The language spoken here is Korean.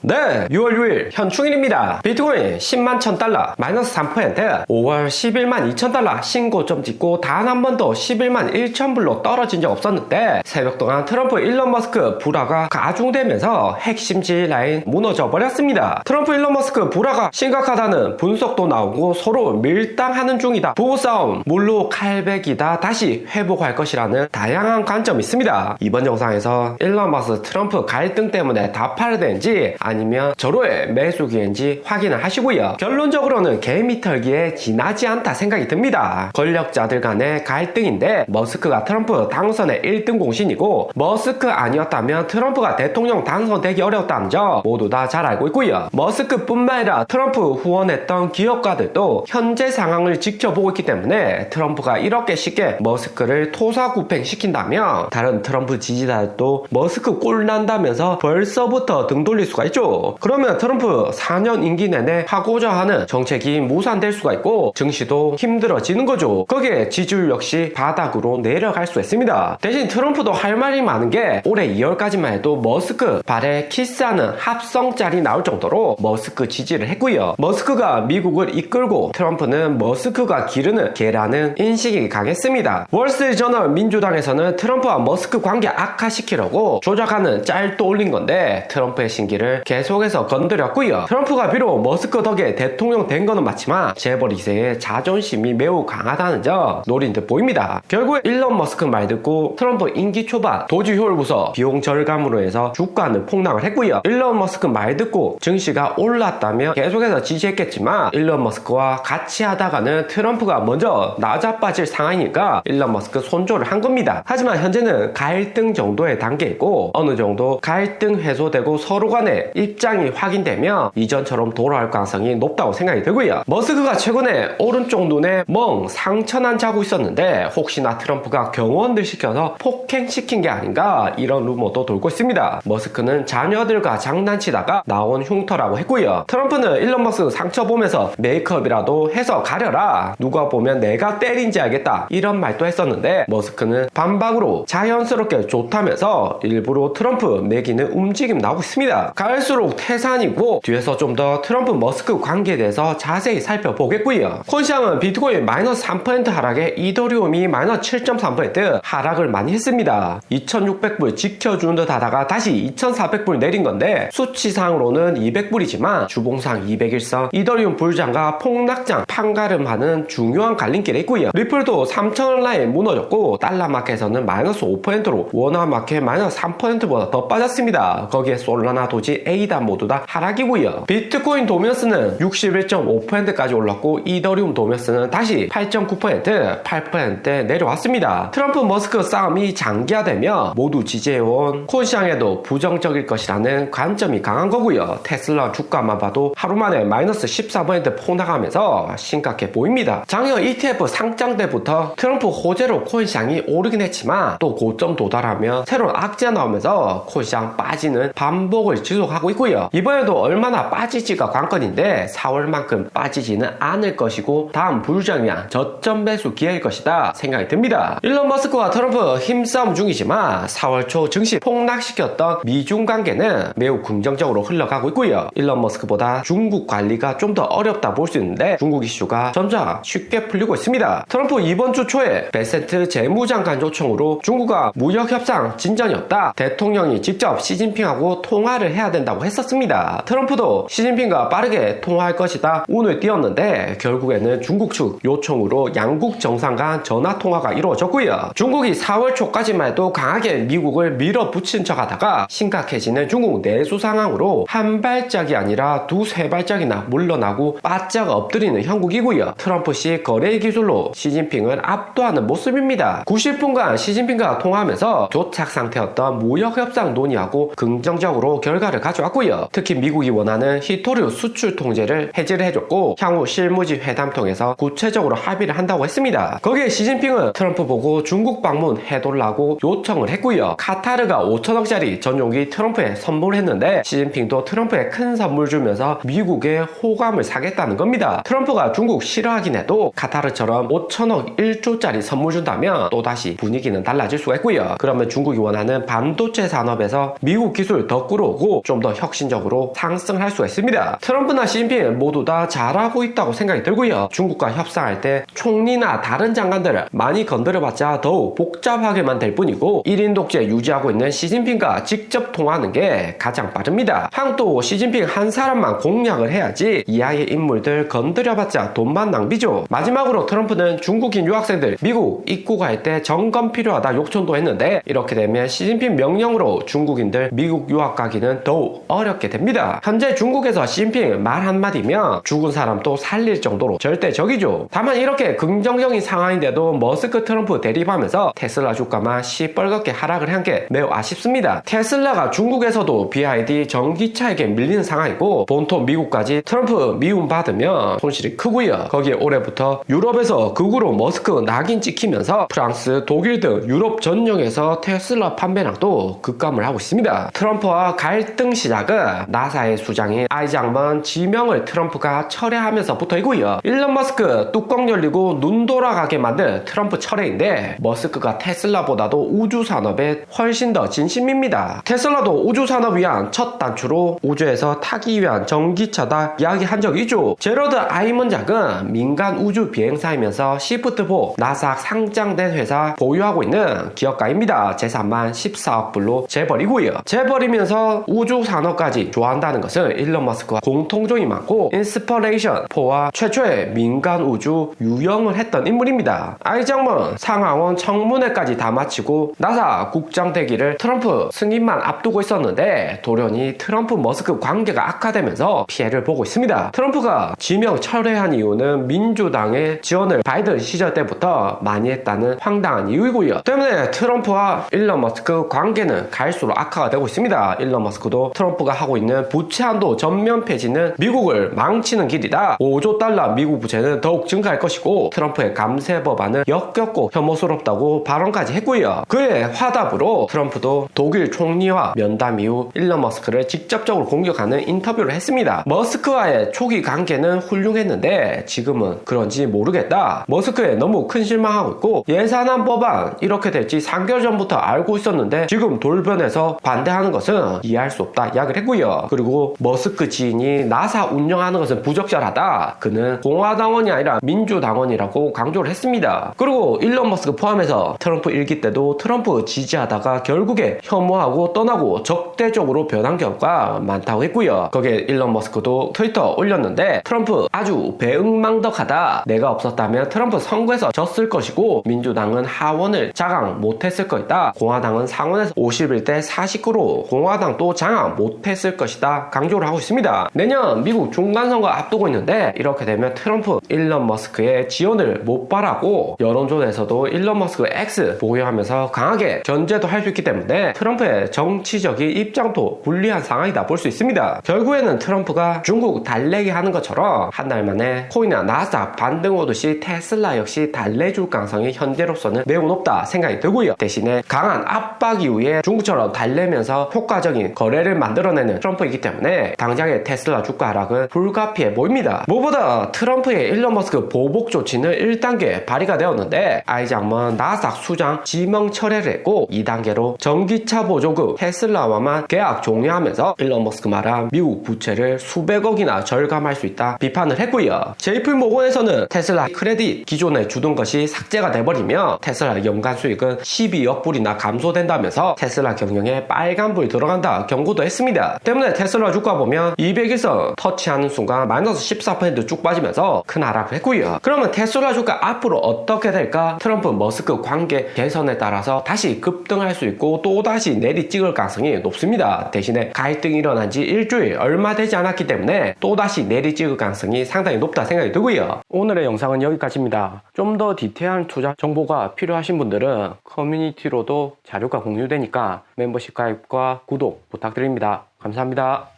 네, 6월 6일 현충일입니다. 비트코인 10만 1000달러 마이너스 3%, 5월 11만 2000달러 신고점 찍고 단 한 번도 11만 1000불로 떨어진 적 없었는데 새벽 동안 트럼프 일론 머스크 불화가 가중되면서 핵심 지지 라인 무너져 버렸습니다. 트럼프 일론 머스크 불화가 심각하다는 분석도 나오고 서로 밀당하는 중이다. 부부싸움 물로 칼백이다. 다시 회복할 것이라는 다양한 관점이 있습니다. 이번 영상에서 일론 머스크 트럼프 갈등 때문에 다 팔아야 되는지 아니면 절호의 매수 기회인지 확인을 하시고요. 결론적으로는 개미 털기에 지나지 않다 생각이 듭니다. 권력자들 간의 갈등인데 머스크가 트럼프 당선의 1등 공신이고 머스크 아니었다면 트럼프가 대통령 당선되기 어려웠다는 점 모두 다 잘 알고 있고요. 머스크뿐만 아니라 트럼프 후원했던 기업가들도 현재 상황을 지켜보고 있기 때문에 트럼프가 이렇게 쉽게 머스크를 토사구팽시킨다면 다른 트럼프 지지자들도 머스크 꼴 난다면서 벌써부터 등 돌릴 수가 있죠. 그러면 트럼프 4년 임기 내내 하고자 하는 정책이 무산될 수가 있고 증시도 힘들어지는 거죠. 거기에 지지율 역시 바닥으로 내려갈 수 있습니다. 대신 트럼프도 할 말이 많은 게 올해 2월까지만 해도 머스크 발에 키스하는 합성짤이 나올 정도로 머스크 지지를 했고요. 머스크가 미국을 이끌고 트럼프는 머스크가 기르는 개라는 인식이 강했습니다. 월스트리트저널 민주당에서는 트럼프와 머스크 관계 악화시키려고 조작하는 짤도 올린 건데 트럼프의 신기를 계속해서 건드렸고요. 트럼프가 비록 머스크 덕에 대통령 된 거는 맞지만 재벌 2세의 자존심이 매우 강하다는 점 노린 듯 보입니다. 결국에 일론 머스크 말 듣고 트럼프 임기 초반 도지 효율부서 비용 절감으로 해서 주가는 폭락을 했고요. 일론 머스크 말 듣고 증시가 올랐다면 계속해서 지지했겠지만 일론 머스크와 같이 하다가는 트럼프가 먼저 낮아빠질 상황이니까 일론 머스크 손절을 한 겁니다. 하지만 현재는 갈등 정도의 단계이고 어느 정도 갈등 해소되고 서로 간의 입장이 확인되면 이전처럼 돌아올 가능성이 높다고 생각이 들고요. 머스크가 최근에 오른쪽 눈에 멍 상처난 자고 있었는데 혹시나 트럼프가 경호원들 시켜서 폭행시킨 게 아닌가 이런 루머도 돌고 있습니다. 머스크는 자녀들과 장난치다가 나온 흉터라고 했고요. 트럼프는 일론 머스크 상처 보면서 메이크업이라도 해서 가려라. 누가 보면 내가 때린지 알겠다. 이런 말도 했었는데 머스크는 반박으로 자연스럽게 좋다면서 일부러 트럼프 매기는 움직임 나오고 있습니다. 갈수록 태산이고 뒤에서 좀 더 트럼프 머스크 관계에 대해서 자세히 살펴보겠고요. 콘시앙은 비트코인 마이너스 3% 하락에 이더리움이 마이너스 7.3% 하락을 많이 했습니다. 2600불 지켜주는 듯 하다가 다시 2400불 내린 건데 수치상으로는 200불이지만 주봉상 200일선 이더리움 불장과 폭락장 판가름하는 중요한 갈림길에 있고요. 리플도 3000원 라인 무너졌고 달러마켓에서는 마이너스 5%로 원화마켓 마이너스 3%보다 더 빠졌습니다. 거기에 솔라나 도지 에이다 모두 다 하락이고요. 비트코인 도면스는 61.5%까지 올랐고 이더리움 도면스는 다시 8.9% 8%대 내려왔습니다. 트럼프 머스크 싸움이 장기화되며 모두 지지해온 콘시앙에도 부정적일 것이라는 관점이 강한 거고요. 테슬라 주가만 봐도 하루 만에 마이너스 14% 폭락하면서 심각해 보입니다. 작년 ETF 상장 때부터 트럼프 호재로 콘시앙이 오르긴 했지만 또 고점 도달하면 새로운 악재가 나오면서 콘시앙 빠지는 반복을 지속하고 있고요. 이번에도 얼마나 빠지지가 관건인데 4월만큼 빠지지는 않을 것이고 다음 불장이 저점 매수 기회일 것이다 생각이 듭니다. 일론 머스크와 트럼프 힘싸움 중이지만 4월 초 증시 폭락시켰던 미중 관계는 매우 긍정적으로 흘러가고 있고요. 일론 머스크보다 중국 관리가 좀 더 어렵다 볼 수 있는데 중국 이슈가 점차 쉽게 풀리고 있습니다. 트럼프 이번 주 초에 베센트 재무장관 요청으로 중국과 무역협상 진전이 없다. 대통령이 직접 시진핑하고 통화를 해야 된다고 했었습니다. 트럼프도 시진핑과 빠르게 통화할 것이다 운을 띄웠는데 결국에는 중국 측 요청으로 양국 정상 간 전화 통화가 이루어졌고요. 중국이 4월 초까지만 해도 강하게 미국을 밀어붙인 척 하다가 심각해지는 중국 내수 상황으로 한 발짝이 아니라 두세 발짝이나 물러나고 바짝 엎드리는 형국이고요. 트럼프식 거래 기술로 시진핑을 압도하는 모습입니다. 90분간 시진핑과 통화하면서 교착 상태였던 무역협상 논의하고 긍정적으로 결과를 가져왔고요. 특히 미국이 원하는 히토류 수출 통제를 해지를 해줬고 향후 실무지 회담 통해서 구체적으로 합의를 한다고 했습니다. 거기에 시진핑은 트럼프 보고 중국 방문 해달라고 요청을 했고요. 카타르가 5천억짜리 전용기 트럼프에 선물했는데 시진핑도 트럼프에 큰 선물 주면서 미국의 호감을 사겠다는 겁니다. 트럼프가 중국 싫어하긴 해도 카타르처럼 5천억 1조짜리 선물 준다면 또다시 분위기는 달라질 수가 있고요. 그러면 중국이 원하는 반도체 산업에서 미국 기술 더 끌어오고 좀 더 혁신적으로 상승할 수가 있습니다. 트럼프나 시진핑 모두 다 잘하고 있다고 생각이 들고요. 중국과 협상할 때 총리나 다른 장관들을 많이 건드려봤자 더욱 복잡하게만 될 뿐이고 1인 독재 유지하고 있는 시진핑과 직접 통하는 게 가장 빠릅니다. 한또 시진핑 한 사람만 공략을 해야지 이하의 인물들 건드려봤자 돈만 낭비죠. 마지막으로 트럼프는 중국인 유학생들 미국 입국할 때 점검 필요하다 욕천도 했는데 이렇게 되면 시진핑 명령으로 중국인들 미국 유학 가기는 더욱 어렵게 됩니다. 현재 중국에서 시진핑 말 한마디면 죽은 사람도 살릴 정도로 절대적이죠. 다만 이렇게 긍정적인 상황인데도 머스크 트럼프 대립하면서 테슬라 주가만 시뻘겋게 하락을 한 게 매우 아쉽습니다. 테슬라가 중국에서도 BYD 전기차에게 밀리는 상황이고 본토 미국까지 트럼프 미움 받으면 손실이 크고요. 거기에 올해부터 유럽에서 극우로 머스크 낙인 찍히면서 프랑스, 독일 등 유럽 전역에서 테슬라 판매량도 급감을 하고 있습니다. 트럼프와 갈등 시작은 나사의 수장인 아이작먼 지명을 트럼프가 철회하면서부터이고요. 일론 머스크 뚜껑 열리고 눈 돌아가게 만든 트럼프 철회인데 머스크가 테슬라보다도 우주 산업에 훨씬 더 진심입니다. 테슬라도 우주 산업 위한 첫 단추로 우주에서 타기 위한 전기차다 이야기한 적이 있죠. 제러드 아이먼작은 민간 우주 비행사이면서 시프트4 나사 상장된 회사 보유하고 있는 기업가입니다. 재산만 14억 불로 재벌이고요. 재벌이면서 우주 산업까지 좋아한다는 것은 일론 머스크와 공통점이 많고 인스퍼레이션 4와 최초의 민간 우주 유영을 했던 인물입니다. 아이작먼 상하원 청문회까지 다 마치고 나사 국장 되기를 트럼프 승인만 앞두고 있었는데 돌연히 트럼프 머스크 관계가 악화되면서 피해를 보고 있습니다. 트럼프가 지명 철회한 이유는 민주당의 지원을 바이든 시절 때부터 많이 했다는 황당한 이유이고요. 때문에 트럼프와 일론 머스크 관계는 갈수록 악화가 되고 있습니다. 일론 머스크도 트럼프가 하고 있는 부채 한도 전면 폐지는 미국을 망치는 길이다. 5조 달러 미국 부채는 더욱 증가할 것이고 트럼프의 감세 법안은 역겹고 혐오스럽다고 발언까지 했고요. 그의 화답으로 트럼프도 독일 총리와 면담 이후 일론 머스크를 직접적으로 공격하는 인터뷰를 했습니다. 머스크와의 초기 관계는 훌륭했는데 지금은 그런지 모르겠다. 머스크에 너무 큰 실망하고 있고 예산안 법안 이렇게 될지 3개월 전부터 알고 있었는데 지금 돌변해서 반대하는 것은 이해할 수 없다 이야기를 했고요. 그리고 머스크 지인이 나사 운영하는 것은 부적절하다. 그는 공화당원이 아니라 민주당원이라고 강조를 했습니다. 그리고 일론 머스크 포함해서 트럼프 일기 때도 트럼프 지지하다가 결국에 혐오하고 떠나고 적대적으로 변한 경우가 많다고 했고요. 거기에 일론 머스크도 트위터 올렸는데 트럼프 아주 배응망덕하다. 내가 없었다면 트럼프 선거에서 졌을 것이고 민주당은 하원을 장악 못했을 것이다. 공화당은 상원에서 51대 49로 공화당도 장악 못했을 것이다. 강조를 하고 있습니다. 내년 미국 중간선거 앞두고 있는데 이렇게 되면 트럼프, 일론 머스크의 지원을 못 바라고 여론조사에서도 일론 머스크 X 보유하면서 강하게 견제도 할 수 있기 때문에 트럼프의 정치적인 입장도 불리한 상황이다 볼 수 있습니다. 결국에는 트럼프가 중국 달래기 하는 것처럼 한 달 만에 코인이나 나스닥 반등 오듯이 테슬라 역시 달래줄 가능성이 현재로서는 매우 높다 생각이 들고요. 대신에 강한 압박 이후에 중국처럼 달래면서 효과적인 거래를 만들어내는 트럼프이기 때문에 당장의 테슬라 주가 하락은 불가피해 보입니다. 무엇보다 트럼프의 일론 머스크 보복 조치는 1단계 발의가 되었는데 아이작먼 나스닥 수장 지명 철회를 했고 2단계로 전기차 보조금 테슬라와만 계약 종료하면서 일론 머스크 말한 미국 부채를 수백억이나 절감할 수 있다 비판을 했고요. JP모건에서는 테슬라 크레딧 기존에 주던 것이 삭제가 돼버리며 테슬라 연간 수익은 12억 불이나 감소된다면서 테슬라 경영에 빨간불 들어간다 경고도 했습니다. 때문에 테슬라 주가 보면 200일선 터치하는 순간 마이너스 14% 쭉 빠지면서 큰 하락을 했고요. 그러면 테슬라 주가 앞으로 어떻게 될까? 트럼프 머스크 관계 개선에 따라서 다시 급등할 수 있고 또다시 내리 찍을 가능성이 높습니다. 대신에 갈등이 일어난 지 일주일 얼마 되지 않았기 때문에 또다시 내리 찍을 가능성이 상당히 높다 생각이 들고요. 오늘의 영상은 여기까지입니다. 좀 더 디테일한 투자 정보가 필요하신 분들은 커뮤니티로도 자료가 공유되니까 멤버십 가입과 구독 부탁드립니다. 감사합니다.